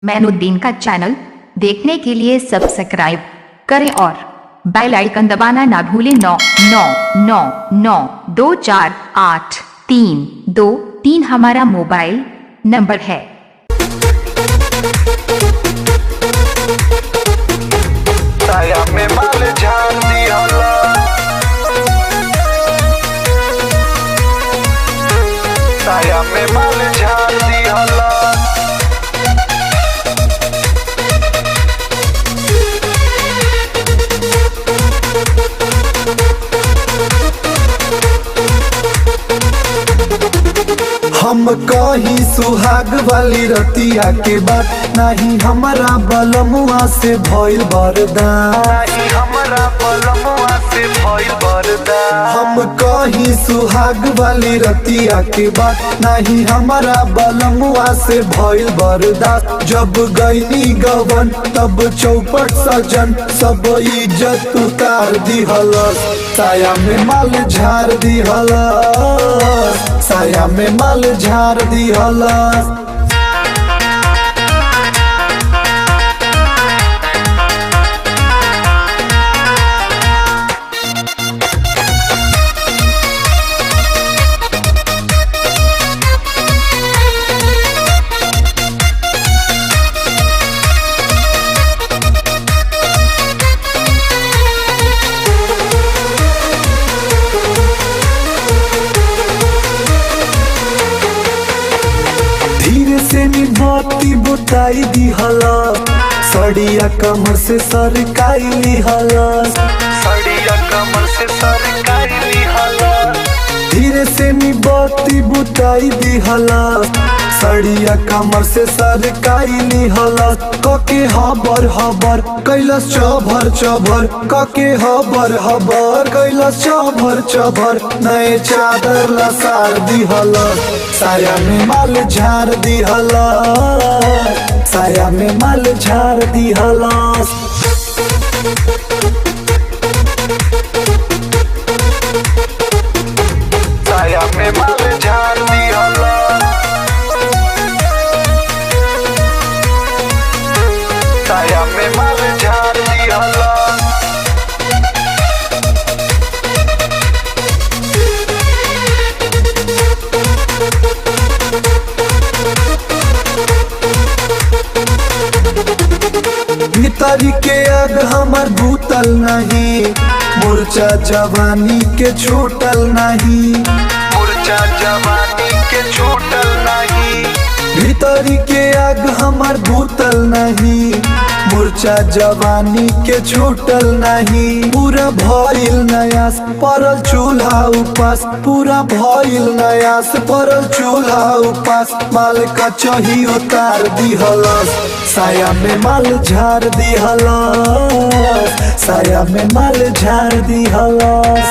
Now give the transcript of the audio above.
मैनुद्दीन का चैनल देखने के लिए सब्सक्राइब करें और बेल आइकन दबाना ना भूलें। 9999248323 हमारा मोबाइल नंबर है। साया में माल झाड़ दिहला, साया में माल झाड़ दिहला। हम कहीं सुहाग वाली रतिया के बात नहीं हमारा बलमुआ से भइल बरदान, नहीं हमारा बलमुआ से भइल बरदान। हम कहीं सुहाग वाली रतिया के बात नहीं हमारा बलमुआ से भइल बरदान। जब गईनी गवन तब चौपट सजन सब इज्जत उतार दिहलस, साया में माल झाड़ दिहलस, साया में माल झाड़ दिहलस। धीरे से निभाती बुताई दिहला, सड़िया कमर से सरकाई लिहला, सड़िया कमर से सरकाई लिहला। धीरे से निभाती बुताई दिहला, सड़िया कमर से सरकाई लिहला। कके हबर हबर कैलस चभर चभर, कके हबर हबर कैलस चभर चभर। नए चादर लसार दिहला, साया में माल झाड़ दिहला, साया में माल झाड़ दिहला। साया में माल झाड़ दिहला, साया में माल झाड़ दिहला। भीतरी के आग हमार भूतल नहीं, मूर्छा जवानी के छूटल नहीं, मूर्छा जवानी के छूटल नहीं। भीतरी के आग हमार भूतल नहीं, मूर्छा जवानी के छूटल नहीं। पूरा भइल नयास परल चूल्हा उपास, पूरा भइल नयास परल चूल्हा उपास। माल का चही उतार दिहलस, साया में माल झाड़ दिहलस, साया में माल झाड़ दिहलस।